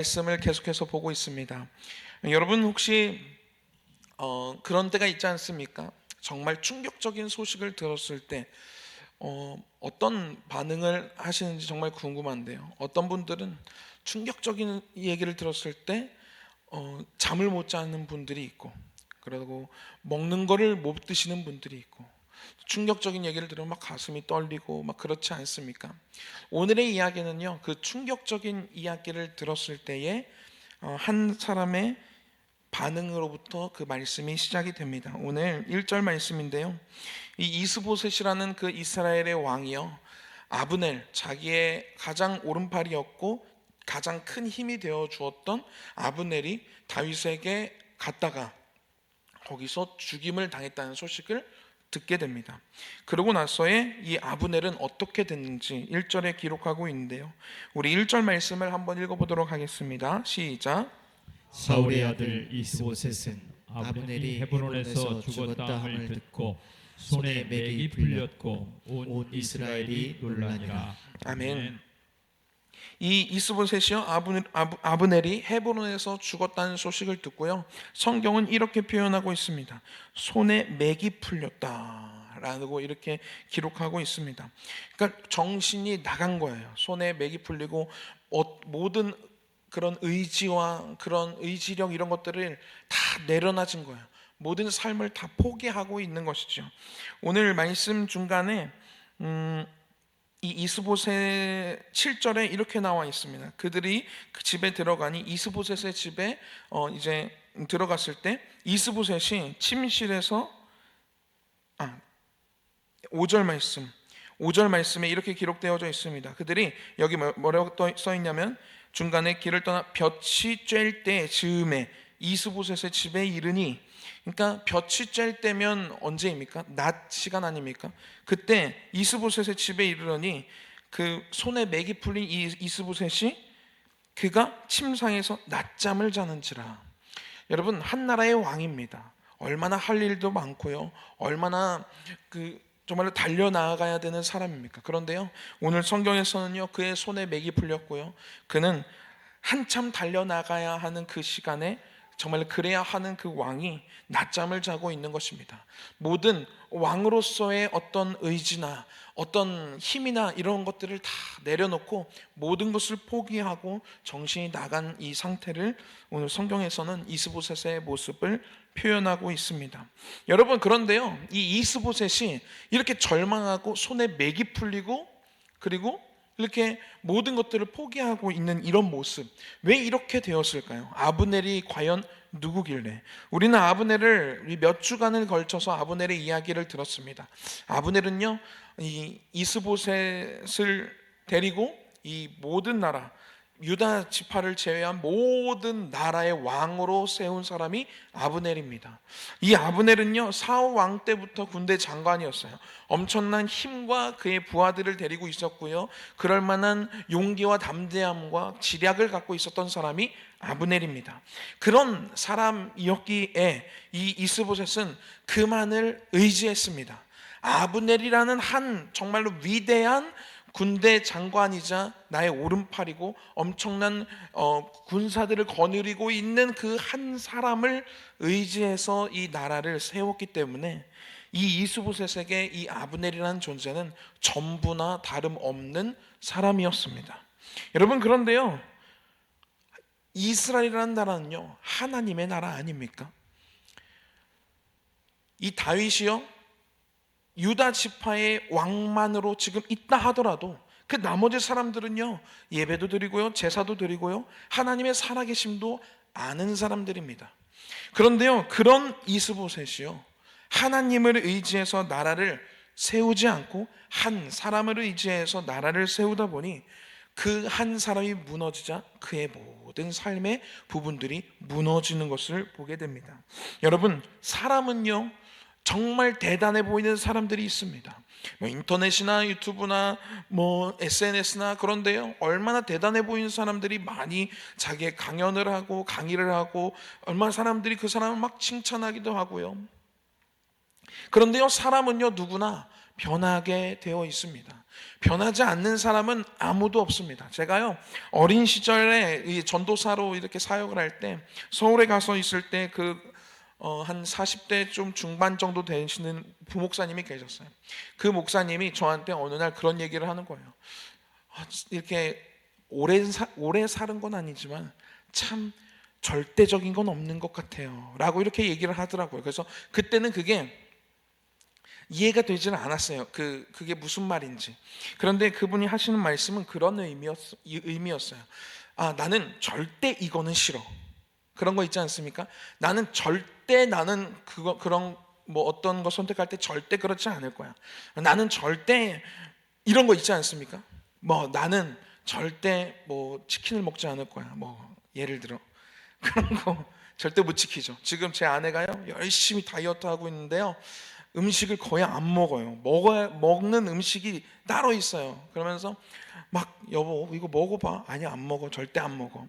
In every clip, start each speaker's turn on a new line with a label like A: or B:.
A: 말씀을 계속해서 보고 있습니다. 여러분 혹시 그런 때가 있지 않습니까? 정말 충격적인 소식을 들었을 때 어떤 반응을 하시는지 정말 궁금한데요. 어떤 분들은 충격적인 얘기를 들었을 때 잠을 못 자는 분들이 있고, 그리고 먹는 거를 못 드시는 분들이 있고, 충격적인 얘기를 들으면 막 가슴이 떨리고 막 그렇지 않습니까? 오늘의 이야기는요, 그 충격적인 이야기를 들었을 때에 한 사람의 반응으로부터 그 말씀이 시작이 됩니다. 오늘 1절 말씀인데요, 이 이스보셋이라는 그 이스라엘의 왕이요, 아브넬, 자기의 가장 오른팔이었고 가장 큰 힘이 되어 주었던 아브넬이 다윗에게 갔다가 거기서 죽임을 당했다는 소식을 듣게 됩니다. 그러고 나서의 이 아브넬은 어떻게 됐는지 1절에 기록하고 있는데요, 우리 1절 말씀을 한번 읽어보도록 하겠습니다. 시작.
B: 사울의 아들 이스보셋은 아브넬이 헤브론에서 죽었다 함을 듣고 손에 맥이 풀렸고 온 이스라엘이 놀라니라.
A: 아멘. 이 이스보셋이요, 아브넬이 헤브론에서 죽었다는 소식을 듣고요, 성경은 이렇게 표현하고 있습니다. 손에 맥이 풀렸다라고 이렇게 기록하고 있습니다. 그러니까 정신이 나간 거예요. 손에 맥이 풀리고 모든 그런 의지와 그런 의지력 이런 것들을 다 내려놔진 거예요. 모든 삶을 다 포기하고 있는 것이죠. 오늘 말씀 중간에 이 이스보셋 7절에 이렇게 나와 있습니다. 그들이 그 집에 들어가니 이스보셋의 집에 이제 들어갔을 때 이스보셋이 침실에서 5절 말씀에 이렇게 기록되어져 있습니다. 그들이 여기 뭐라고 써 있냐면, 중간에 길을 떠나 볕이 쬐일 때 즈음에 이스보셋의 집에 이르니, 그러니까 볕이 쬐일 때면 언제입니까? 낮 시간 아닙니까? 그때 이스보셋의 집에 이르러니 그 손에 맥이 풀린 이스보셋이 그가 침상에서 낮잠을 자는지라. 여러분, 한 나라의 왕입니다. 얼마나 할 일도 많고요, 얼마나 정말로 달려나가야 되는 사람입니까? 그런데요, 오늘 성경에서는요, 그의 손에 맥이 풀렸고요, 그는 한참 달려나가야 하는 그 시간에 정말 그래야 하는 그 왕이 낮잠을 자고 있는 것입니다. 모든 왕으로서의 어떤 의지나 어떤 힘이나 이런 것들을 다 내려놓고 모든 것을 포기하고 정신이 나간 이 상태를 오늘 성경에서는 이스보셋의 모습을 표현하고 있습니다. 여러분, 그런데요, 이 이스보셋이 이렇게 절망하고 손에 맥이 풀리고 그리고 이렇게 모든 것들을 포기하고 있는 이런 모습, 왜 이렇게 되었을까요? 아브넬이 과연 누구길래? 우리는 아브넬을 몇 주간을 걸쳐서 아브넬의 이야기를 들었습니다. 아브넬은요, 이 이스보셋을 데리고 이 모든 나라, 유다 지파를 제외한 모든 나라의 왕으로 세운 사람이 아브넬입니다. 이 아브넬은요, 사울 왕 때부터 군대 장관이었어요. 엄청난 힘과 그의 부하들을 데리고 있었고요, 그럴 만한 용기와 담대함과 지략을 갖고 있었던 사람이 아브넬입니다. 그런 사람이었기에 이 이스보셋은 그만을 의지했습니다. 아브넬이라는 한 정말로 위대한 군대 장관이자 나의 오른팔이고 엄청난 군사들을 거느리고 있는 그 한 사람을 의지해서 이 나라를 세웠기 때문에 이 이스보셋에게 이 아브넬이라는 존재는 전부나 다름없는 사람이었습니다. 여러분, 그런데요, 이스라엘이라는 나라는요, 하나님의 나라 아닙니까? 이 다윗이요, 유다 지파의 왕만으로 지금 있다 하더라도 그 나머지 사람들은요, 예배도 드리고요, 제사도 드리고요, 하나님의 살아계심도 아는 사람들입니다. 그런데요, 그런 이스보셋이요, 하나님을 의지해서 나라를 세우지 않고 한 사람을 의지해서 나라를 세우다 보니 그 한 사람이 무너지자 그의 모든 삶의 부분들이 무너지는 것을 보게 됩니다. 여러분, 사람은요, 정말 대단해 보이는 사람들이 있습니다. 인터넷이나 유튜브나 SNS나 그런데요, 얼마나 대단해 보이는 사람들이 많이 자기의 강연을 하고 강의를 하고 얼마나 사람들이 그 사람을 막 칭찬하기도 하고요. 그런데요, 사람은요, 누구나 변하게 되어 있습니다. 변하지 않는 사람은 아무도 없습니다. 제가요, 어린 시절에 이 전도사로 이렇게 사역을 할 때 서울에 가서 있을 때 한 40대 좀 중반 정도 되시는 부목사님이 계셨어요. 그 목사님이 저한테 어느 날 그런 얘기를 하는 거예요. 이렇게 오래 사는 건 아니지만 참 절대적인 건 없는 것 같아요 라고 이렇게 얘기를 하더라고요. 그래서 그때는 그게 이해가 되지는 않았어요. 그게 무슨 말인지. 그런데 그분이 하시는 말씀은 그런 의미였어요. 나는 절대 이거는 싫어. 그런 거 있지 않습니까? 나는 그런 뭐 어떤 거 선택할 때 절대 그렇지 않을 거야. 나는 절대 이런 거 있지 않습니까? 뭐 나는 절대 뭐 치킨을 먹지 않을 거야. 뭐 예를 들어 그런 거 절대 못 지키죠. 지금 제 아내가요, 열심히 다이어트 하고 있는데요, 음식을 거의 안 먹어요. 먹는 음식이 따로 있어요. 그러면서 막 여보 이거 먹어봐. 아니 안 먹어. 절대 안 먹어.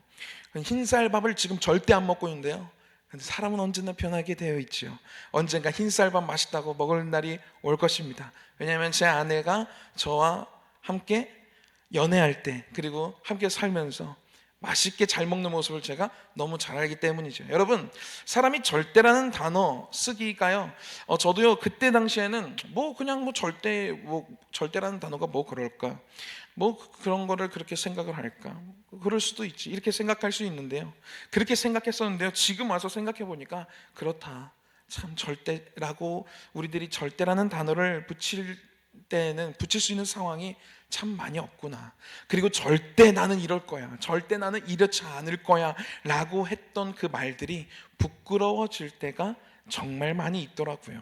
A: 흰쌀밥을 지금 절대 안 먹고 있는데요, 근데 사람은 언제나 변하게 되어 있지요. 언젠가 흰쌀밥 맛있다고 먹을 날이 올 것입니다. 왜냐하면 제 아내가 저와 함께 연애할 때, 그리고 함께 살면서 맛있게 잘 먹는 모습을 제가 너무 잘 알기 때문이죠. 여러분, 사람이 절대라는 단어 쓰기가요, 저도요 그때 당시에는 그냥 절대라는 단어가 뭐 그럴까, 뭐 그런 거를 그렇게 생각을 할까, 그럴 수도 있지, 이렇게 생각할 수 있는데요, 그렇게 생각했었는데요, 지금 와서 생각해 보니까 그렇다. 참 절대라고, 우리들이 절대라는 단어를 붙일 수 있는 상황이 참 많이 없구나. 그리고 절대 나는 이럴 거야, 절대 나는 이렇지 않을 거야 라고 했던 그 말들이 부끄러워질 때가 정말 많이 있더라고요.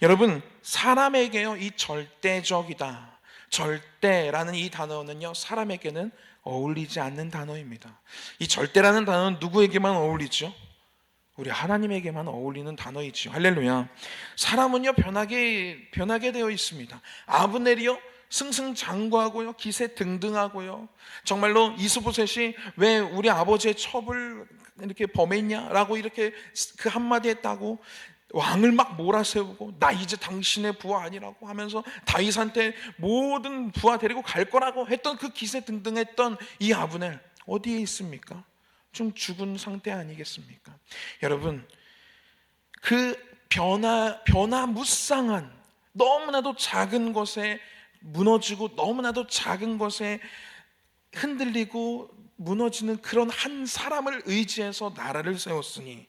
A: 여러분, 사람에게요, 이 절대적이다, 절대라는 이 단어는요, 사람에게는 어울리지 않는 단어입니다. 이 절대라는 단어는 누구에게만 어울리죠? 우리 하나님에게만 어울리는 단어이지요. 할렐루야. 사람은요 변하게 되어 있습니다. 아브넬이요 승승장구하고요, 기세등등하고요, 정말로 이스보셋이 왜 우리 아버지의 첩을 이렇게 범했냐라고 이렇게 그 한마디 했다고 왕을 막 몰아세우고, 나 이제 당신의 부하 아니라고 하면서 다윗한테 모든 부하 데리고 갈 거라고 했던 그 기세등등했던 이 아브넬 어디에 있습니까? 좀 죽은 상태 아니겠습니까? 여러분, 그 변화무쌍한, 너무나도 작은 것에 무너지고 너무나도 작은 것에 흔들리고 무너지는 그런 한 사람을 의지해서 나라를 세웠으니,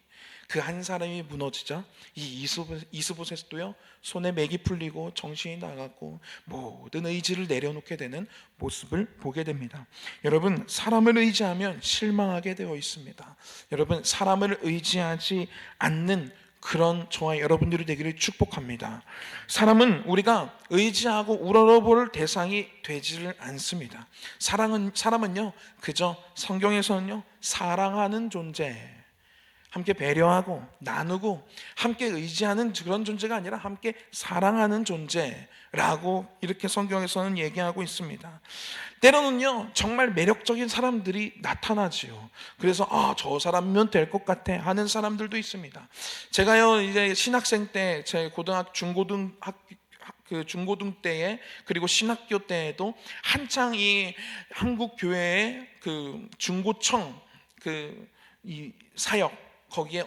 A: 그 한 사람이 무너지자 이 이스보셋도요 손에 맥이 풀리고 정신이 나갔고 모든 의지를 내려놓게 되는 모습을 보게 됩니다. 여러분, 사람을 의지하면 실망하게 되어 있습니다. 여러분, 사람을 의지하지 않는 그런 저와 여러분들이 되기를 축복합니다. 사람은 우리가 의지하고 우러러볼 대상이 되지를 않습니다. 사람은요 그저 성경에서는요 사랑하는 존재, 함께 배려하고 나누고 함께 의지하는 그런 존재가 아니라 함께 사랑하는 존재라고 이렇게 성경에서는 얘기하고 있습니다. 때로는요 정말 매력적인 사람들이 나타나지요. 그래서 저 사람이면 될 것 같아 하는 사람들도 있습니다. 제가요 이제 신학생 때, 제 중고등 때에, 그리고 신학교 때에도 한창 이 한국 교회의 그 중고청 이 사역, 거기에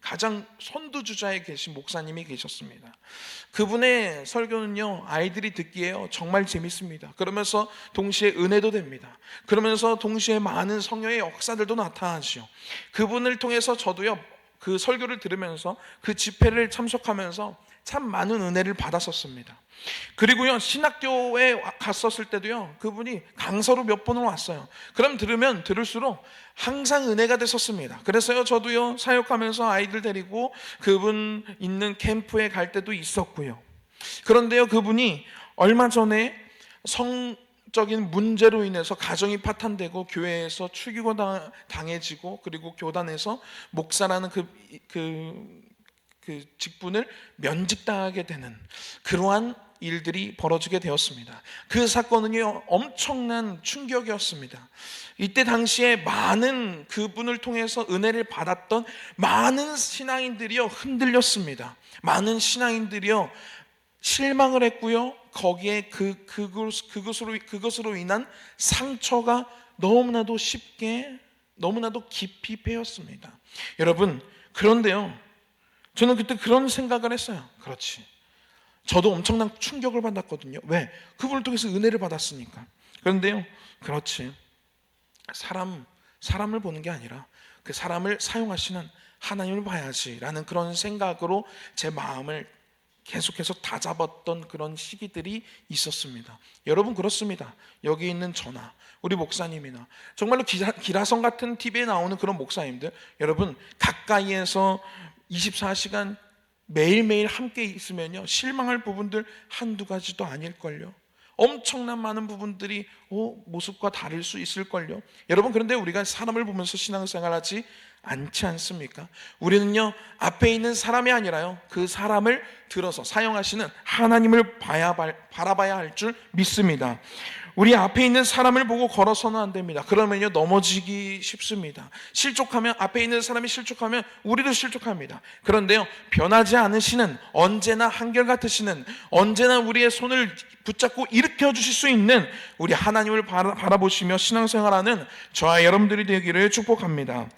A: 가장 선두주자에 계신 목사님이 계셨습니다. 그분의 설교는요 아이들이 듣기에요 정말 재밌습니다. 그러면서 동시에 은혜도 됩니다. 그러면서 동시에 많은 성령의 역사들도 나타나죠. 그분을 통해서 저도요 그 설교를 들으면서 그 집회를 참석하면서 참 많은 은혜를 받았었습니다. 그리고요 신학교에 갔었을 때도요 그분이 강서로 몇 번을 왔어요. 그럼 들으면 들을수록 항상 은혜가 됐었습니다. 그래서요 저도요 사역하면서 아이들 데리고 그분 있는 캠프에 갈 때도 있었고요. 그런데요 그분이 얼마 전에 성적인 문제로 인해서 가정이 파탄되고 교회에서 추기고 당해지고, 그리고 교단에서 목사라는 그 직분을 면직당하게 되는 그러한 일들이 벌어지게 되었습니다. 그 사건은요 엄청난 충격이었습니다. 이때 당시에 많은 그분을 통해서 은혜를 받았던 많은 신앙인들이요 흔들렸습니다. 많은 신앙인들이요 실망을 했고요. 거기에 그것으로 인한 상처가 너무나도 쉽게, 너무나도 깊이 배었습니다. 여러분, 그런데요, 저는 그때 그런 생각을 했어요. 그렇지, 저도 엄청난 충격을 받았거든요. 왜? 그분을 통해서 은혜를 받았으니까. 그런데요, 그렇지, 사람을 보는 게 아니라 그 사람을 사용하시는 하나님을 봐야지라는 그런 생각으로 제 마음을 계속해서 다잡았던 그런 시기들이 있었습니다. 여러분, 그렇습니다. 여기 있는 저나 우리 목사님이나 정말로 기라성 같은 TV에 나오는 그런 목사님들, 여러분 가까이에서 24시간 매일매일 함께 있으면요, 실망할 부분들 한두 가지도 아닐걸요. 엄청난 많은 부분들이 모습과 다를 수 있을걸요. 여러분, 그런데 우리가 사람을 보면서 신앙생활하지 않지 않습니까? 우리는요, 앞에 있는 사람이 아니라요, 그 사람을 들어서 사용하시는 하나님을 바라봐야 할 줄 믿습니다. 우리 앞에 있는 사람을 보고 걸어서는 안 됩니다. 그러면요, 넘어지기 쉽습니다. 실족하면, 앞에 있는 사람이 실족하면 우리도 실족합니다. 그런데요, 변하지 않으시는, 언제나 한결같으시는, 언제나 우리의 손을 붙잡고 일으켜 주실 수 있는 우리 하나님을 바라보시며 신앙생활하는 저와 여러분들이 되기를 축복합니다.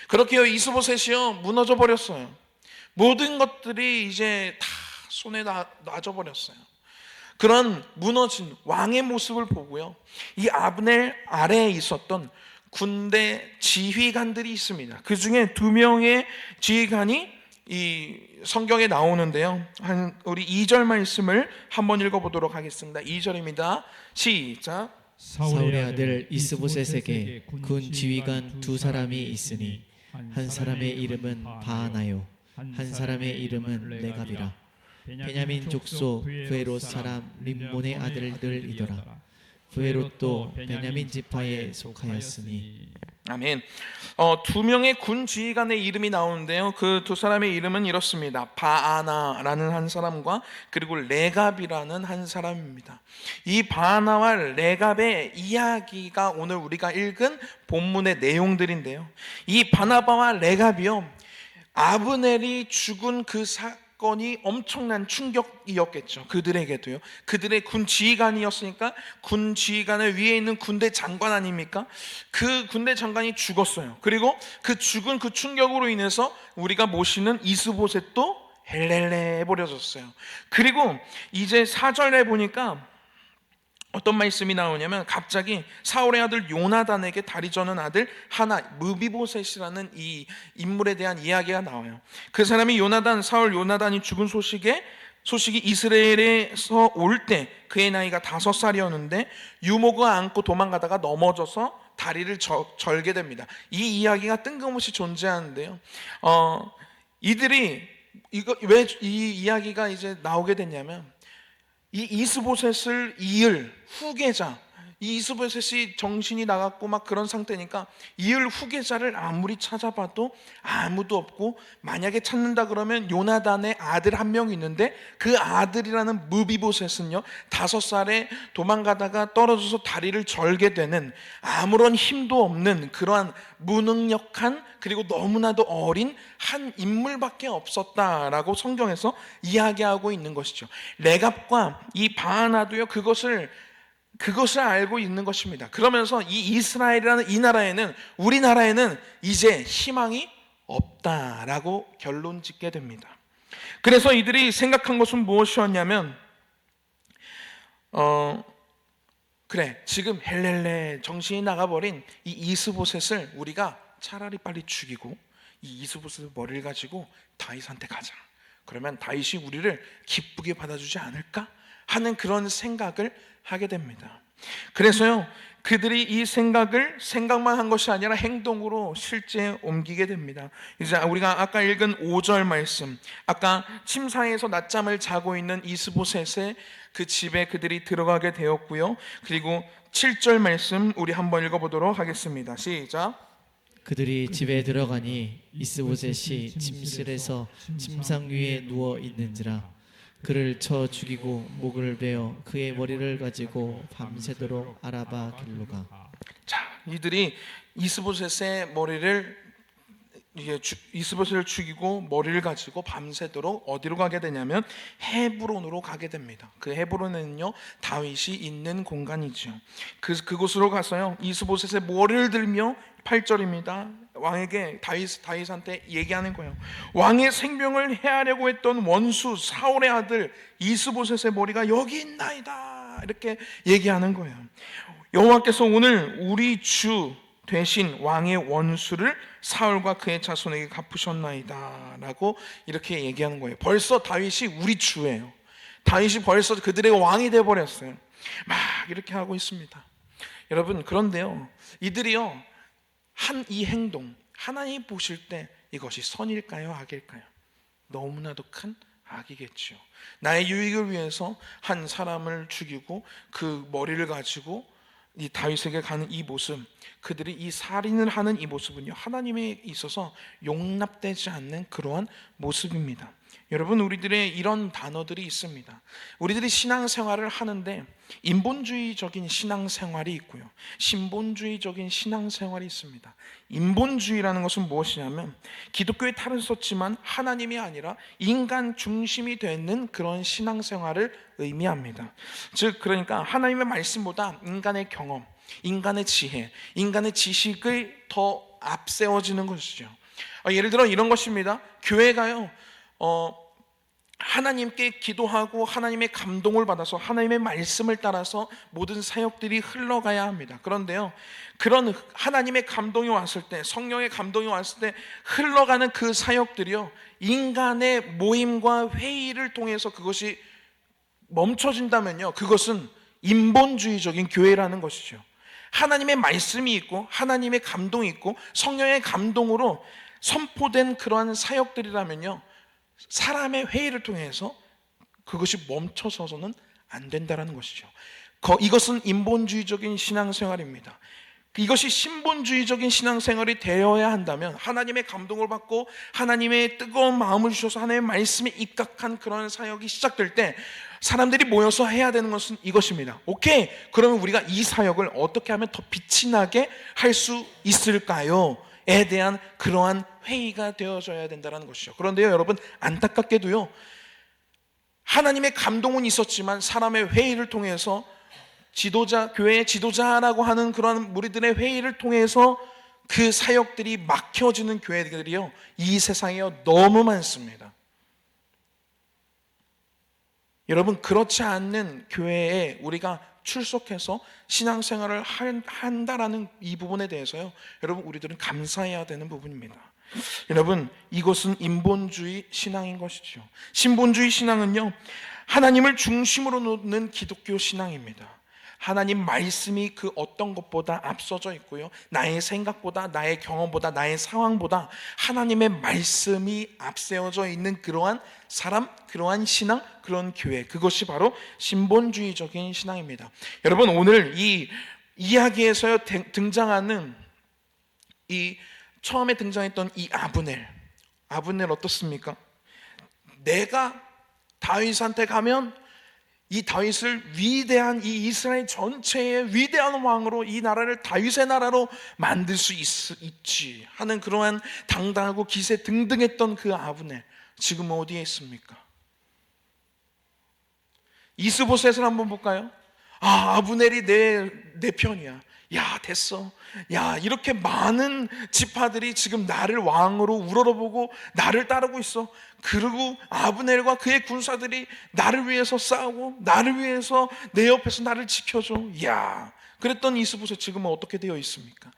A: 그렇게요, 이스보셋이요, 무너져 버렸어요. 모든 것들이 이제 다 손에 놔져 버렸어요. 그런 무너진 왕의 모습을 보고요, 이 아브넬 아래에 있었던 군대 지휘관들이 있습니다. 그 중에 2명의 지휘관이 이 성경에 나오는데요, 우리 2절 말씀을 한번 읽어보도록 하겠습니다. 2절입니다. 시작.
B: 사울의 아들 이스보셋에게 군 지휘관 2사람이 있으니 한 사람의 이름은 바하나요, 한 사람의 이름은 레갑이라. 베냐민 족속 부에롯 사람 림몬의 아들들이더라. 부에롯도 베냐민 지파에 속하였으니.
A: 아멘. 2명의 군 지휘관의 이름이 나오는데요, 그 2사람의 이름은 이렇습니다. 바아나라는 한 사람과 그리고 레갑이라는 한 사람입니다. 이 바아나와 레갑의 이야기가 오늘 우리가 읽은 본문의 내용들인데요, 이 바나바와 레갑이요, 아브넬이 죽은 그 사건이 엄청난 충격이었겠죠. 그들에게도요. 그들의 군 지휘관이었으니까 군 관의 위에 있는 군대 장관 아닙니까? 그 군대 장관이 죽었어요. 그리고 그 죽은 그 충격으로 인해서 우리가 모시는 이스보셋도 헬렐레 해버려졌어요. 그리고 이제 4절에 보니까 어떤 말씀이 나오냐면, 갑자기 사울의 아들 요나단에게 다리 저는 아들 하나 무비보셋이라는 이 인물에 대한 이야기가 나와요. 그 사람이 사울 요나단이 죽은 소식이 이스라엘에서 올 때 그의 나이가 5살이었는데 유목을 안고 도망가다가 넘어져서 다리를 절게 됩니다. 이 이야기가 뜬금없이 존재하는데요, 이들이 왜 이 이야기가 이제 나오게 됐냐면, 이 이스보셋을 이을 후계자, 이 이스보셋이 정신이 나갔고 막 그런 상태니까 이을 후계자를 아무리 찾아봐도 아무도 없고, 만약에 찾는다 그러면 요나단의 아들 한 명 있는데 그 아들이라는 무비보셋은요, 5살에 도망가다가 떨어져서 다리를 절게 되는 아무런 힘도 없는 그러한 무능력한, 그리고 너무나도 어린 한 인물밖에 없었다라고 성경에서 이야기하고 있는 것이죠. 레갑과 이 바하나도요, 그것을 알고 있는 것입니다. 그러면서 이 이스라엘이라는 이 나라에는, 우리나라에는 이제 희망이 없다라고 결론 짓게 됩니다. 그래서 이들이 생각한 것은 무엇이었냐면, 그래, 지금 헬렐레 정신이 나가버린 이 이스보셋을 우리가 차라리 빨리 죽이고 이 이스보셋의 머리를 가지고 다윗한테 가자. 그러면 다윗이 우리를 기쁘게 받아주지 않을까 하는 그런 생각을 하게 됩니다. 그래서요, 그들이 이 생각만 한 것이 아니라 행동으로 실제 옮기게 됩니다. 이제 우리가 아까 읽은 5절 말씀, 아까 침상에서 낮잠을 자고 있는 이스보셋의 그 집에 그들이 들어가게 되었고요, 그리고 7절 말씀 우리 한번 읽어보도록 하겠습니다. 시작.
B: 그들이 집에 들어가니 이스보셋이 침실에서 침상 위에 누워 있는지라. 그를 쳐 죽이고 목을 베어 그의 머리를 가지고 밤새도록 아라바 길로 가.
A: 자, 이들이 이스보셋의 머리를 이게 이스보셋을 죽이고 머리를 가지고 밤새도록 어디로 가게 되냐면 헤브론으로 가게 됩니다. 그 헤브론은요 다윗이 있는 공간이죠. 그곳으로 가서요 이스보셋의 머리를 들며 8절입니다. 왕에게 다윗한테 얘기하는 거예요. 왕의 생명을 해하려고 했던 원수 사울의 아들 이스보셋의 머리가 여기 있나이다. 이렇게 얘기하는 거예요. 여호와께서 오늘 우리 주 대신 왕의 원수를 사울과 그의 자손에게 갚으셨나이다 라고 이렇게 얘기하는 거예요. 벌써 다윗이 우리 주예요. 다윗이 벌써 그들의 왕이 되어버렸어요. 막 이렇게 하고 있습니다. 여러분, 그런데요 이들이요 한 이 행동, 하나님 보실 때 이것이 선일까요 악일까요? 너무나도 큰 악이겠죠. 나의 유익을 위해서 한 사람을 죽이고 그 머리를 가지고 이 다윗에게 가는 이 모습, 그들이 이 살인을 하는 이 모습은요 하나님에 있어서 용납되지 않는 그러한 모습입니다. 여러분, 우리들의 이런 단어들이 있습니다. 우리들이 신앙생활을 하는데 인본주의적인 신앙생활이 있고요 신본주의적인 신앙생활이 있습니다. 인본주의라는 것은 무엇이냐면 기독교의 탈을 썼지만 하나님이 아니라 인간 중심이 되는 그런 신앙생활을 의미합니다. 즉 그러니까 하나님의 말씀보다 인간의 경험, 인간의 지혜, 인간의 지식을 더 앞세워지는 것이죠. 예를 들어 이런 것입니다. 교회가요 하나님께 기도하고 하나님의 감동을 받아서 하나님의 말씀을 따라서 모든 사역들이 흘러가야 합니다. 그런데요 그런 하나님의 감동이 왔을 때, 성령의 감동이 왔을 때 흘러가는 그 사역들이요 인간의 모임과 회의를 통해서 그것이 멈춰진다면요 그것은 인본주의적인 교회라는 것이죠. 하나님의 말씀이 있고 하나님의 감동이 있고 성령의 감동으로 선포된 그러한 사역들이라면요 사람의 회의를 통해서 그것이 멈춰서는 안 된다는 것이죠. 이것은 인본주의적인 신앙생활입니다. 이것이 신본주의적인 신앙생활이 되어야 한다면 하나님의 감동을 받고 하나님의 뜨거운 마음을 주셔서 하나님의 말씀에 입각한 그런 사역이 시작될 때 사람들이 모여서 해야 되는 것은 이것입니다. 오케이, 그러면 우리가 이 사역을 어떻게 하면 더 빛이 나게 할 수 있을까요? 에 대한 그러한 회의가 되어져야 된다는 것이죠. 그런데요 여러분, 안타깝게도요 하나님의 감동은 있었지만 사람의 회의를 통해서 지도자, 교회의 지도자라고 하는 그러한 무리들의 회의를 통해서 그 사역들이 막혀지는 교회들이요 이 세상에 너무 많습니다. 여러분, 그렇지 않는 교회에 우리가 출석해서 신앙생활을 한다라는 이 부분에 대해서요 여러분, 우리들은 감사해야 되는 부분입니다. 여러분, 이것은 인본주의 신앙인 것이죠. 신본주의 신앙은요 하나님을 중심으로 놓는 기독교 신앙입니다. 하나님 말씀이 그 어떤 것보다 앞서져 있고요 나의 생각보다, 나의 경험보다, 나의 상황보다 하나님의 말씀이 앞세워져 있는 그러한 사람, 그러한 신앙, 그런 교회, 그것이 바로 신본주의적인 신앙입니다. 여러분, 오늘 이 이야기에서 등장하는 이 처음에 등장했던 이 아브넬 어떻습니까? 내가 다윗한테 가면 이 다윗을 위대한 이 이스라엘 전체의 위대한 왕으로, 이 나라를 다윗의 나라로 만들 수 있지 하는 그러한 당당하고 기세 등등했던 그 아브넬, 지금 어디에 있습니까? 이스보셋을 한번 볼까요? 아브넬이 내 편이야. 야, 됐어. 야, 이렇게 많은 지파들이 지금 나를 왕으로 우러러보고 나를 따르고 있어. 그리고 아브넬과 그의 군사들이 나를 위해서 싸우고 나를 위해서 내 옆에서 나를 지켜줘. 야, 그랬던 이스보셋 지금은 어떻게 되어 있습니까?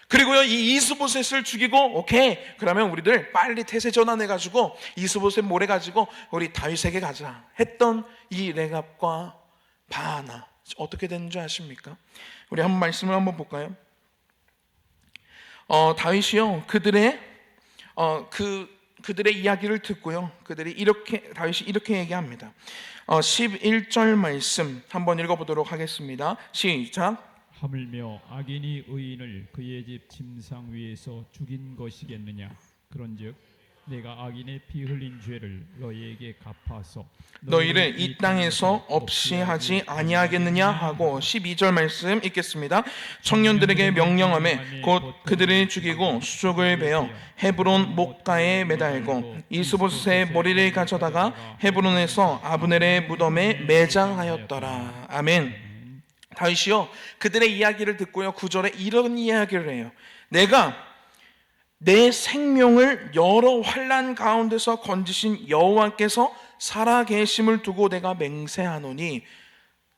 A: 그리고요 이 이스보셋을 죽이고 오케이, 그러면 우리들 빨리 태세 전환해가지고 이스보셋 모래 가지고 우리 다윗에게 가자 했던 이 레갑과 바하나 어떻게 되는 줄 아십니까? 우리 한번 말씀을 한번 볼까요? 다윗이요 그들의 이야기를 듣고요 다윗이 이렇게 얘기합니다. 11절 말씀 한번 읽어보도록 하겠습니다. 시작.
C: 하물며 악인이 의인을 그의 집 침상 위에서 죽인 것이겠느냐? 그런즉 내가 악인의 피 흘린 죄를 너희에게 갚아서
A: 너희를 이 땅에서 없이 하지 아니하겠느냐 하고 12절 말씀 읽겠습니다. 청년들에게 명령하매 곧 그들을 죽이고 수족을 베어 헤브론 목가에 매달고 이스보셋의 머리를 가져다가 헤브론에서 아브넬의 무덤에 매장하였더라. 아멘. 다윗이요 그들의 이야기를 듣고요 9절에 이런 이야기를 해요. 내가 내 생명을 여러 환난 가운데서 건지신 여호와께서 살아계심을 두고 내가 맹세하노니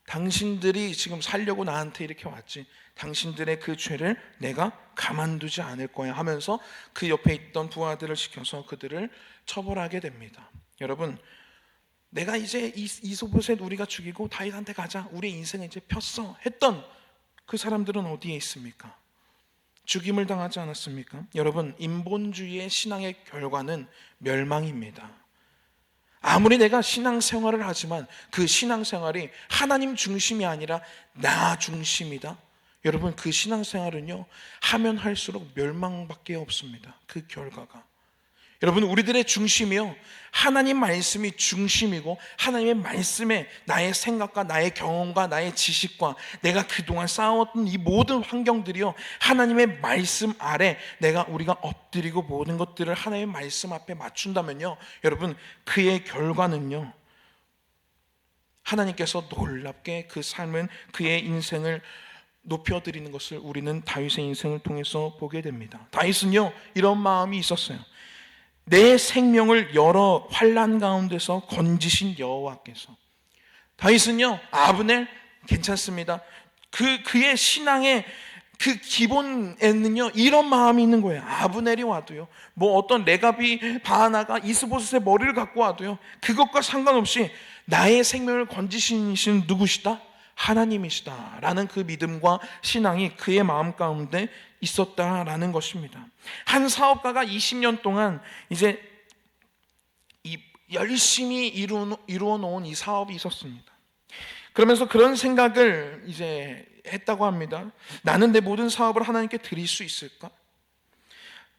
A: 당신들이 지금 살려고 나한테 이렇게 왔지 당신들의 그 죄를 내가 가만두지 않을 거야 하면서 그 옆에 있던 부하들을 시켜서 그들을 처벌하게 됩니다. 여러분 내가 이제 이소보셋 우리가 죽이고 다윗한테 가자 우리 인생을 이제 폈어 했던 그 사람들은 어디에 있습니까? 죽임을 당하지 않았습니까? 여러분 인본주의의 신앙의 결과는 멸망입니다. 아무리 내가 신앙생활을 하지만 그 신앙생활이 하나님 중심이 아니라 나 중심이다. 여러분 그 신앙생활은요 하면 할수록 멸망밖에 없습니다. 그 결과가 여러분 우리들의 중심이요 하나님 말씀이 중심이고 하나님의 말씀에 나의 생각과 나의 경험과 나의 지식과 내가 그동안 쌓아왔던 이 모든 환경들이요 하나님의 말씀 아래 우리가 엎드리고 모든 것들을 하나님의 말씀 앞에 맞춘다면요 여러분 그의 결과는요 하나님께서 놀랍게 그 삶은 그의 인생을 높여드리는 것을 우리는 다윗의 인생을 통해서 보게 됩니다. 다윗은요 이런 마음이 있었어요. 내 생명을 여러 환난 가운데서 건지신 여호와께서 다윗은요 아브넬 괜찮습니다. 그의 신앙의 그 기본에는요 이런 마음이 있는 거예요. 아브넬이 와도요 뭐 어떤 레갑이 바하나가 이스보셋의 머리를 갖고 와도요 그것과 상관없이 나의 생명을 건지신 누구시다? 하나님이시다 라는 그 믿음과 신앙이 그의 마음 가운데 있었다라는 것입니다. 한 사업가가 20년 동안 이제 열심히 이루어 놓은 이 사업이 있었습니다. 그러면서 그런 생각을 이제 했다고 합니다. 나는 내 모든 사업을 하나님께 드릴 수 있을까?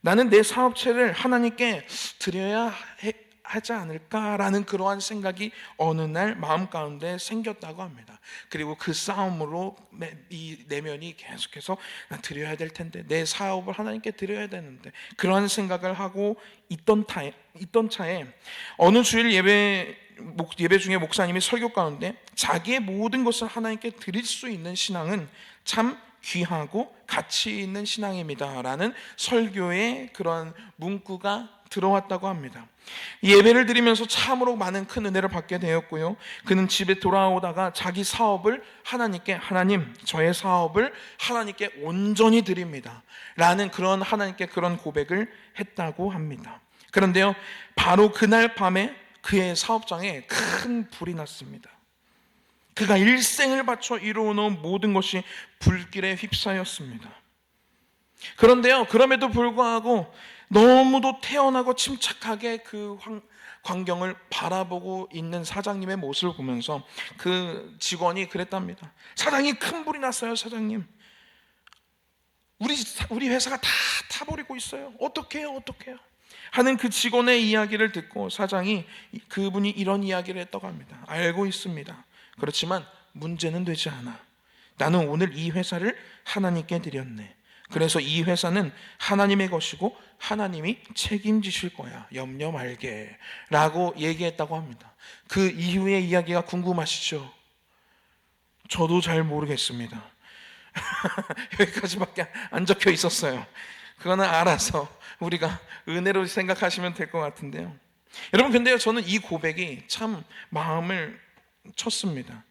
A: 나는 내 사업체를 하나님께 드려야 하지 않을까라는 그러한 생각이 어느 날 마음 가운데 생겼다고 합니다. 그리고 그 싸움으로 이 내면이 계속해서 난 드려야 될 텐데 내 사업을 하나님께 드려야 되는데 그러한 생각을 하고 있던 차에 어느 주일 예배 중에 목사님이 설교 가운데 자기의 모든 것을 하나님께 드릴 수 있는 신앙은 참 귀하고 가치 있는 신앙입니다 라는 설교의 그런 문구가 들어왔다고 합니다. 예배를 드리면서 참으로 많은 큰 은혜를 받게 되었고요. 그는 집에 돌아오다가 자기 사업을 하나님께 하나님 저의 사업을 하나님께 온전히 드립니다 라는 그런 하나님께 그런 고백을 했다고 합니다. 그런데요 바로 그날 밤에 그의 사업장에 큰 불이 났습니다. 그가 일생을 바쳐 이루어놓은 모든 것이 불길에 휩싸였습니다. 그런데요 그럼에도 불구하고 너무도 태연하고 침착하게 그 광경을 바라보고 있는 사장님의 모습을 보면서 그 직원이 그랬답니다. 사장님 큰 불이 났어요. 사장님 우리 회사가 다 타버리고 있어요. 어떡해요 하는 그 직원의 이야기를 듣고 사장이 그분이 이런 이야기를 했다고 합니다. 알고 있습니다. 그렇지만 문제는 되지 않아. 나는 오늘 이 회사를 하나님께 드렸네. 그래서 이 회사는 하나님의 것이고 하나님이 책임지실 거야. 염려 말게 라고 얘기했다고 합니다. 그 이후의 이야기가 궁금하시죠? 저도 잘 모르겠습니다. 여기까지밖에 안 적혀 있었어요. 그거는 알아서 우리가 은혜로 생각하시면 될 것 같은데요. 여러분 근데요 저는 이 고백이 참 마음을 쳤습니다.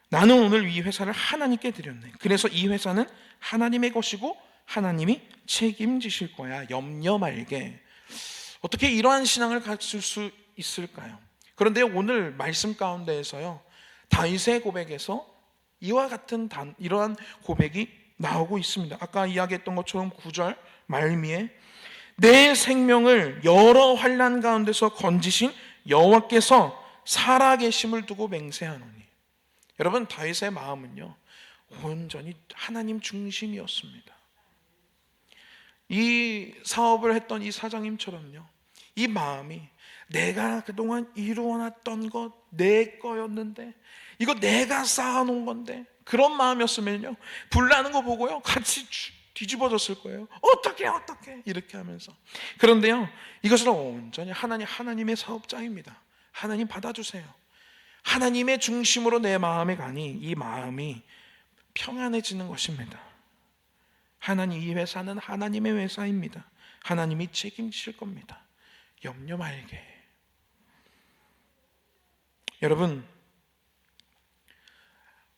A: 나는 오늘 이 회사를 하나님께 드렸네. 그래서 이 회사는 하나님의 것이고 하나님이 책임지실 거야. 염려 말게. 어떻게 이러한 신앙을 가질 수 있을까요? 그런데 오늘 말씀 가운데에서요 다윗의 고백에서 이와 같은 이러한 고백이 나오고 있습니다. 아까 이야기했던 것처럼 9절 말미에 내 생명을 여러 환난 가운데서 건지신 여호와께서 살아계심을 두고 맹세하노니. 여러분 다윗의 마음은요 온전히 하나님 중심이었습니다. 이 사업을 했던 이 사장님처럼요 이 마음이 내가 그동안 이루어놨던 것 내 거였는데, 이거 내가 쌓아놓은 건데, 그런 마음이었으면요 불나는 거 보고요 같이 뒤집어졌을 거예요. 어떻게 이렇게 하면서. 그런데요, 이것은 온전히 하나님의 사업장입니다. 하나님 받아주세요. 하나님의 중심으로 내 마음에 가니 이 마음이 평안해지는 것입니다. 하나님, 이 회사는 하나님의 회사입니다. 하나님이 책임지실 겁니다. 염려 말게. 여러분,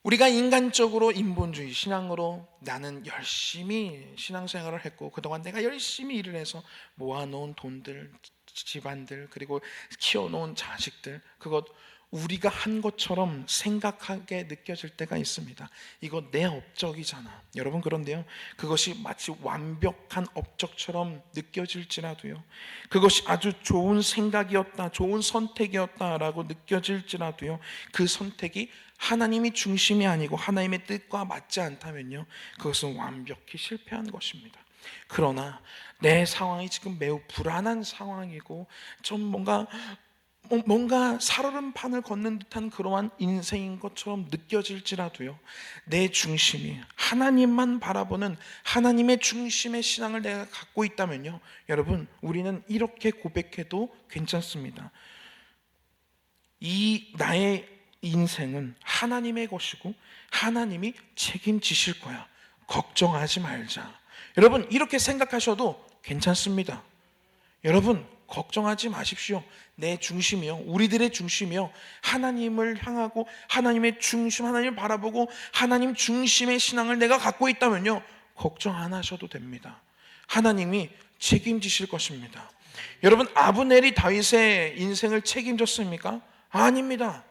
A: 우리가 인간적으로 인본주의 신앙으로 나는 열심히 신앙생활을 했고 그동안 내가 열심히 일을 해서 모아놓은 돈들, 집안들, 그리고 키워놓은 자식들, 그것 우리가 한 것처럼 생각하게 느껴질 때가 있습니다. 이거 내 업적이잖아. 여러분, 그런데요, 그것이 마치 완벽한 업적처럼 느껴질지라도요, 그것이 아주 좋은 생각이었다, 좋은 선택이었다라고 느껴질지라도요, 그 선택이 하나님이 중심이 아니고 하나님의 뜻과 맞지 않다면요, 그것은 완벽히 실패한 것입니다. 그러나 내 상황이 지금 매우 불안한 상황이고 좀 뭔가 살얼음판을 걷는 듯한 그러한 인생인 것처럼 느껴질지라도요, 내 중심이 하나님만 바라보는 하나님의 중심의 신앙을 내가 갖고 있다면요, 여러분, 우리는 이렇게 고백해도 괜찮습니다. 이 나의 인생은 하나님의 것이고 하나님이 책임지실 거야. 걱정하지 말자. 여러분, 이렇게 생각하셔도 괜찮습니다. 여러분, 걱정하지 마십시오. 내 중심이요, 우리들의 중심이요, 하나님을 향하고 하나님의 중심, 하나님을 바라보고 하나님 중심의 신앙을 내가 갖고 있다면요, 걱정 안 하셔도 됩니다. 하나님이 책임지실 것입니다. 여러분, 아브넬이 다윗의 인생을 책임졌습니까? 아닙니다.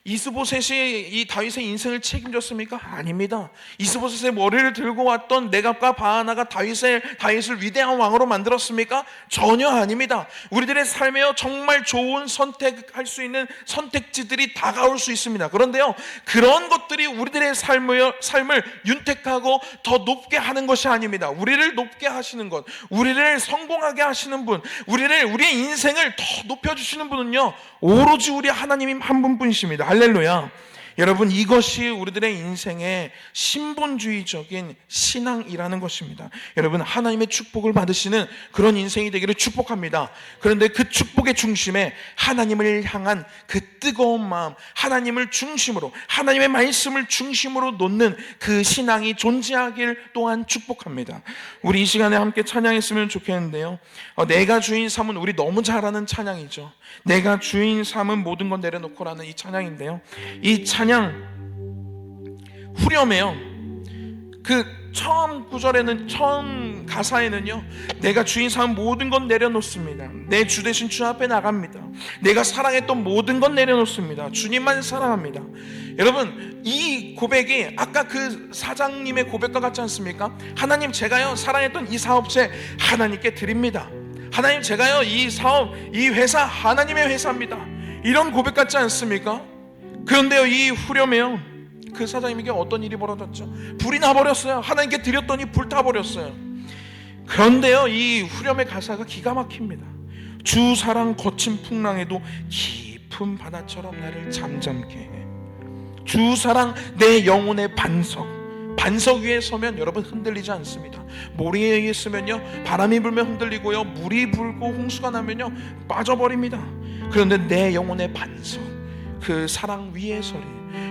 A: 이스보셋이 이 다윗의 인생을 책임졌습니까? 아닙니다. 이스보셋의 머리를 들고 왔던 네갑과 바하나가 다윗을 위대한 왕으로 만들었습니까? 전혀 아닙니다. 우리들의 삶에요, 정말 좋은 선택할 수 있는 선택지들이 다가올 수 있습니다. 그런데요, 그런 것들이 우리들의 삶을 윤택하고 더 높게 하는 것이 아닙니다. 우리를 높게 하시는 것, 우리를 성공하게 하시는 분, 우리의 인생을 더 높여주시는 분은요, 오로지 우리 하나님이 한 분뿐이십니다. 할렐루야. 여러분, 이것이 우리들의 인생의 신본주의적인 신앙이라는 것입니다. 여러분, 하나님의 축복을 받으시는 그런 인생이 되기를 축복합니다. 그런데 그 축복의 중심에 하나님을 향한 그 뜨거운 마음, 하나님을 중심으로, 하나님의 말씀을 중심으로 놓는 그 신앙이 존재하길 또한 축복합니다. 우리 이 시간에 함께 찬양했으면 좋겠는데요, 내가 주인 삼은, 우리 너무 잘 아는 찬양이죠. 내가 주인 삼은 모든 건 내려놓고라는 이 찬양인데요, 이 찬양 후렴에요, 그 처음 구절에는, 처음 가사에는요, 내가 주인 삼은 모든 건 내려놓습니다. 내 주 대신 주 앞에 나갑니다. 내가 사랑했던 모든 건 내려놓습니다. 주님만 사랑합니다. 여러분, 이 고백이 아까 그 사장님의 고백과 같지 않습니까? 하나님, 제가요 사랑했던 이 사업체 하나님께 드립니다. 하나님, 제가요 이 사업, 이 회사 하나님의 회사입니다. 이런 고백 같지 않습니까? 그런데요, 이 후렴에요, 그 사장님에게 어떤 일이 벌어졌죠? 불이 나버렸어요. 하나님께 드렸더니 불타버렸어요. 그런데요, 이 후렴의 가사가 기가 막힙니다. 주 사랑 거친 풍랑에도 깊은 바다처럼 나를 잠잠케 해. 주 사랑 내 영혼의 반석 위에 서면 여러분 흔들리지 않습니다. 모래에 의해 서면요, 바람이 불면 흔들리고요, 물이 불고 홍수가 나면요 빠져버립니다. 그런데 내 영혼의 반석, 그 사랑 위에 서리.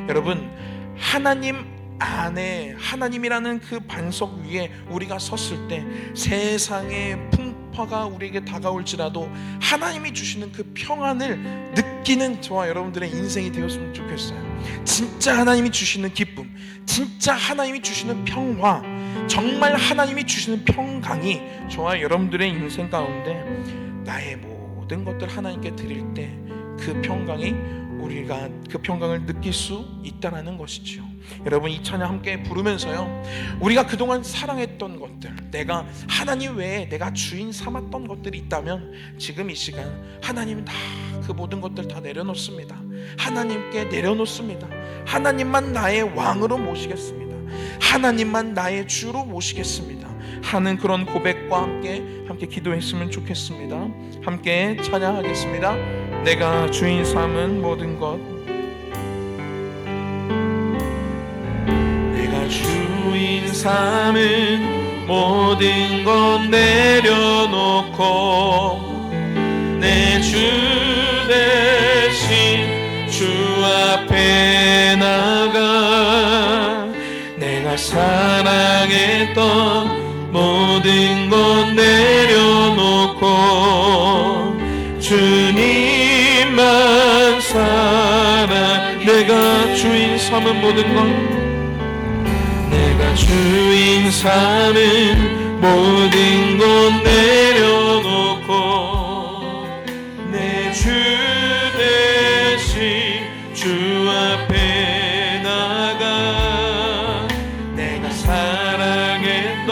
A: 여러분, 하나님 안에, 하나님이라는 그 반석 위에 우리가 섰을 때 세상의 풍파가 우리에게 다가올지라도 하나님이 주시는 그 평안을 느끼는 저와 여러분들의 인생이 되었으면 좋겠어요. 진짜 하나님이 주시는 기쁨, 진짜 하나님이 주시는 평화, 정말 하나님이 주시는 평강이 저와 여러분들의 인생 가운데 나의 모든 것들 하나님께 드릴 때 그 평강이, 우리가 그 평강을 느낄 수 있다는 것이죠. 여러분, 이 찬양 함께 부르면서요, 우리가 그동안 사랑했던 것들, 내가 하나님 외에 내가 주인 삼았던 것들이 있다면 지금 이 시간 하나님은 다 그 모든 것들 다 내려놓습니다. 하나님께 내려놓습니다. 하나님만 나의 왕으로 모시겠습니다. 하나님만 나의 주로 모시겠습니다 하는 그런 고백과 함께 기도했으면 좋겠습니다. 함께 찬양하겠습니다. 내가 주인 삼은 모든 것, 내가 주인 삼은 모든 것 내려놓고 내 주 대신 주 앞에 나가 내가 사랑했던 모든 것 내려놓고 주님만 사랑 내가 주인 삼은 모든 것 내가 주인 삼은 모든 것 내려놓고 내 주 대신 주 앞에 나가 내가 사랑했던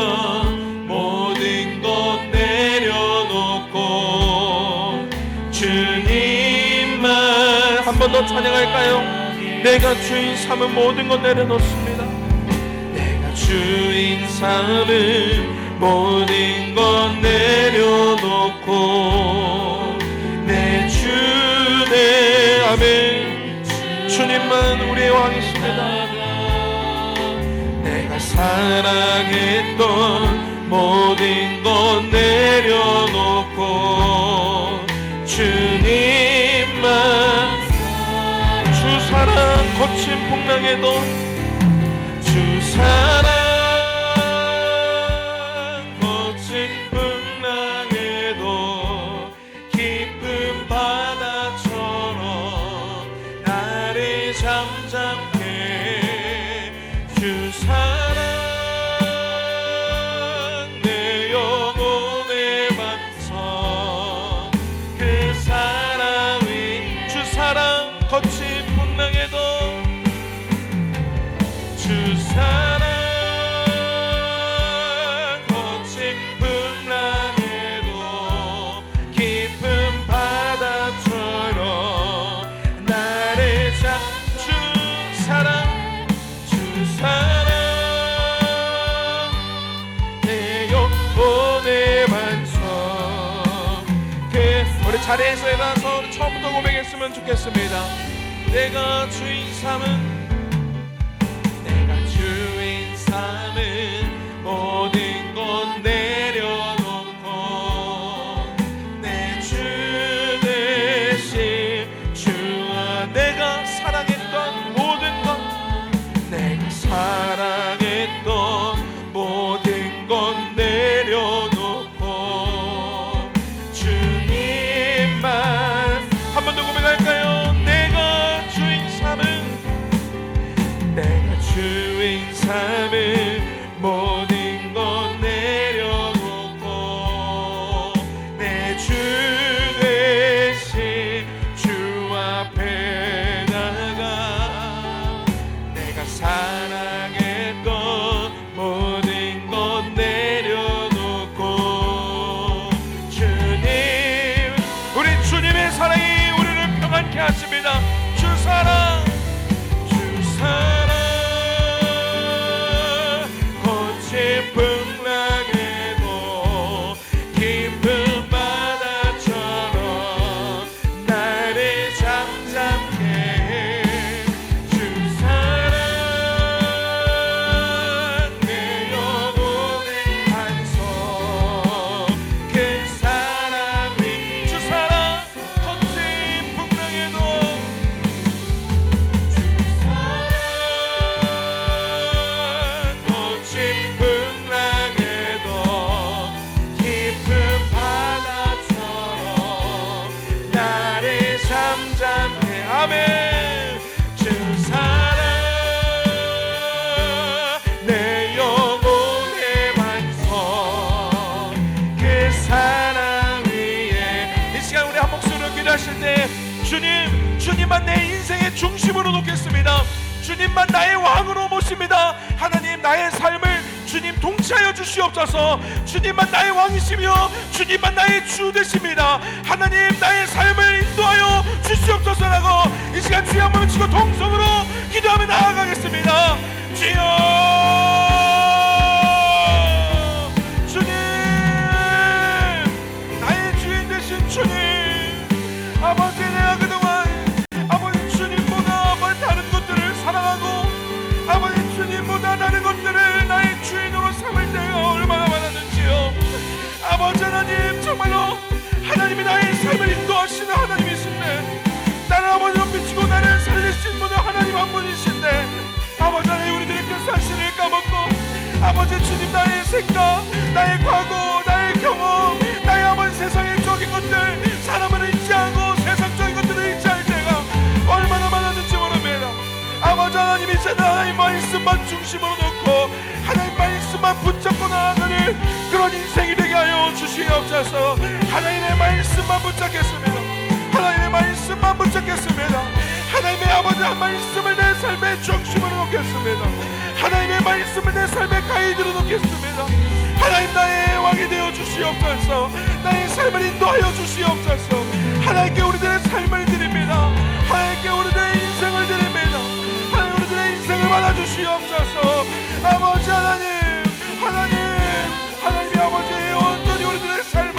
A: 모든 것 내려놓고 주님만 한 번 더 찬양할까요? 내가 주인 삼은 모든 것 내려놓습니다. 내가 주인 삼은 모든 것 내려놓고 내 주 내 아멘 주님만 우리의 왕이십니다. 내가 사랑했던 모든 것 내려놓고 주님만 주 사랑 거친 풍랑에도 주 사랑 거친 풍랑에도 깊은 바다처럼 나를 잠잠케 주 사랑 내 영혼의 반성 그 사랑이 주 사랑 거친 풍랑에도 주 사랑 거친 풍랑에도 깊은 바다처럼 나를 주 사랑 내 영혼의 반성 우리 자리에서 일어나서 처음부터 고백했으면 좋겠습니다. 내가 주인 삼은 모든 것 내려놓고 내 주 대신 주와 내가 사랑했던 모든 것 내가 사랑했던 모든 것 내려놓고 주님만 한 번 더 고백할까요? 내가 주인 삼은 모든 것 내려놓고 내 주 대신 주 앞에 나가 내가 사랑했던 모든 것 내려놓고 주님 우리 주님의 사랑이 우리를 평안케 하십니다. 주 사랑 풍랑에도 깊은 바다처럼 나를 잠잠케 해 주 사랑 내 영혼의 반성 그 사랑이 주 사랑 거친 풍랑에도 주 사랑 거친 아멘 주 사랑 내 영혼의 반성 그 사랑 위에 이 시간 우리 한 목소리로 기도하실 때 주님만 내 인생의 중심으로 놓겠습니다. 주님만 나의 왕으로 모십니다. 하나님 나의 삶을 주님 통치하여 주시옵소서. 주님만 나의 왕이시며 주님만 나의 주 되십니다. 하나님 나의 삶을 인도하여 주시옵소서라고 이 시간 주여 한번 외치고 동성으로 기도하며 나아가겠습니다. 주여 살리시는 하나님이신데, 나를 아버지로 비추고 나를 살리신 분은 하나님 한 분이신데, 아버지 하나님 우리들의 그 사실을 까먹고 아버지 주님 나의 생각, 나의 과거, 나의 경험, 나의 아버지 세상의 적인 것들, 사람을 의지하고 세상적인 것들을 의지할 때가 얼마나 많았는지 모릅니다. 아버지 하나님 이제는 하나님 말씀만 중심으로 놓고 하나님 말씀만 붙잡고 나아가는 그런 인생이 되게 하여 주시옵소서. 하나님의 말씀만 붙잡겠습니다. 하나님의 말씀만 붙잡겠습니다. 하나님의 아버지 한 말씀을 내 삶의 중심으로 놓겠습니다. 하나님의 말씀을 내 삶의 가이드로 놓겠습니다. 하나님 나의 왕이 되어 주시옵소서. 나의 삶을 인도하여 주시옵소서. 하나님께 우리들의 삶을 드립니다. 하나님께 우리들의 인생을 드립니다. 하나님 우리들의 인생을 받아주시옵소서. 아버지 하나님이 아버지 온전히 우리들의 삶을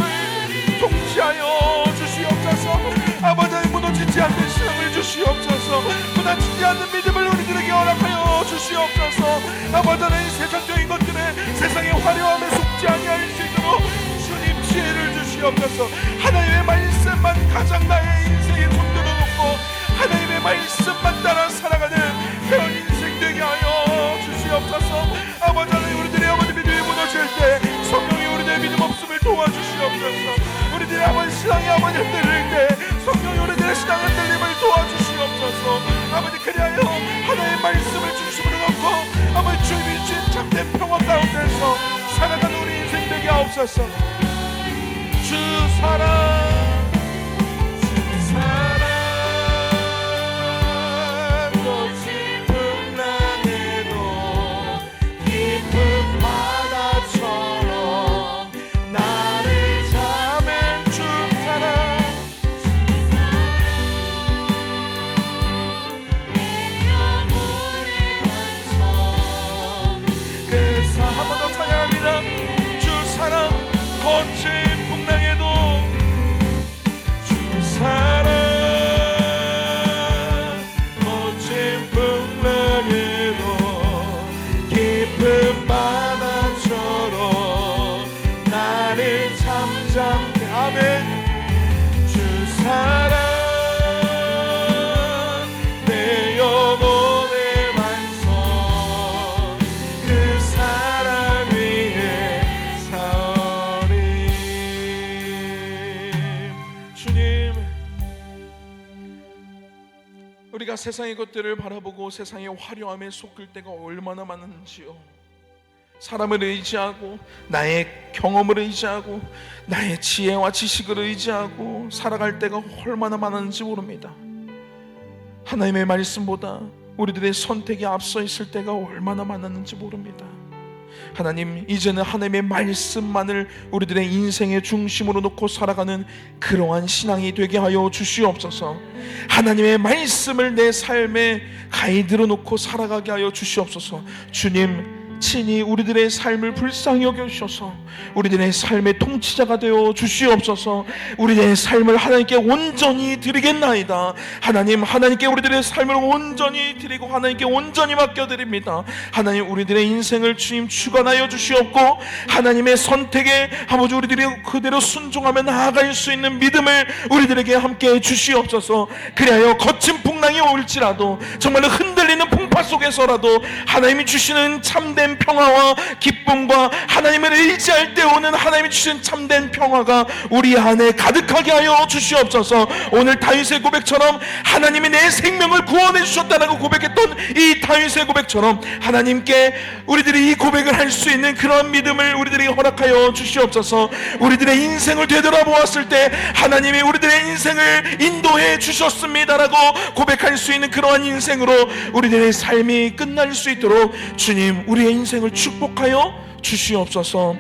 A: 통치하여 주시옵소서. 아버지 하나님 무너지지 않는 신앙을 주시옵소서. 무너지지 않는 믿음을 우리들에게 허락하여 주시옵소서. 아버지 하나님 세상적인 것들에 세상의 화려함에 속지 아니할 수 있도록 주님 지혜를 주시옵소서. 하나님의 말씀만 가장 나의 인생의 중도로 놓고 하나님의 말씀만 따라 살아가는 그런 인생 되게 하여 주시옵소서. 아버지 하나님 우리들의 아버지 믿음이 무너질 때 성령이 우리들의 믿음 없음을 도와주시옵소서. 우리들의 아버지 신앙이 아버지 흔들릴 때 성령이 우리들의 신앙 흔들림을 도와주시옵소서. 아버지 그리하여 하나님의 말씀을 중심으로 놓고 아버지 주님이 주신 참된 평화 가운데서 살아가는 우리 인생 되게 하옵소서. 주 사랑 거친 풍랑에도 주 사랑, 거친 풍랑에도 깊은 바다처럼 나를 잠잠케 아멘. 주 사랑 내 영혼의 완성 그 사랑 위에 주님, 우리가 세상의 것들을 바라보고 세상의 화려함에 속을 때가 얼마나 많은지요. 사람을 의지하고 나의 경험을 의지하고 나의 지혜와 지식을 의지하고 살아갈 때가 얼마나 많은지 모릅니다. 하나님의 말씀보다 우리들의 선택이 앞서 있을 때가 얼마나 많았는지 모릅니다. 하나님 이제는 하나님의 말씀만을 우리들의 인생의 중심으로 놓고 살아가는 그러한 신앙이 되게 하여 주시옵소서. 하나님의 말씀을 내 삶의 가이드로 놓고 살아가게 하여 주시옵소서. 주님 친히 우리들의 삶을 불쌍히 여겨주셔서 우리들의 삶의 통치자가 되어 주시옵소서. 우리들의 삶을 하나님께 온전히 드리겠나이다. 하나님, 하나님께 우리들의 삶을 온전히 드리고 하나님께 온전히 맡겨드립니다. 하나님 우리들의 인생을 주님 주관하여 주시옵고 하나님의 선택에 아버지 우리들이 그대로 순종하며 나아갈 수 있는 믿음을 우리들에게 함께 주시옵소서. 그리하여 거친 풍랑이 올지라도 정말로 흔들리는 풍파 속에서라도 하나님이 주시는 참된 평화와 기쁨과 하나님을 의지할 때 오는 하나님이 주신 참된 평화가 우리 안에 가득하게 하여 주시옵소서. 오늘 다윗의 고백처럼 하나님이 내 생명을 구원해 주셨다라고 고백했던 이 다윗의 고백처럼 하나님께 우리들이 이 고백을 할 수 있는 그런 믿음을 우리들에게 허락하여 주시옵소서. 우리들의 인생을 되돌아보았을 때 하나님이 우리들의 인생을 인도해 주셨습니다라고 고백할 수 있는 그러한 인생으로 우리들의 삶이 끝날 수 있도록 주님 우리의 인생을 축복하여 주시옵소서.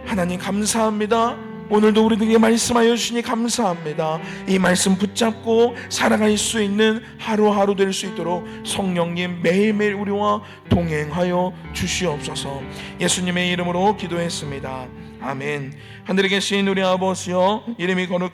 A: 하나님 감사합니다. 오늘도 우리들에게 말씀하여 주시니 감사합니다. 이 말씀 붙잡고 살아갈 수 있는 하루하루 될 수 있도록 성령님 매일매일 우리와 동행하여 주시옵소서. 예수님의 이름으로 기도했습니다. 아멘. 하늘에 계신 우리 아버지여, 이름이 거룩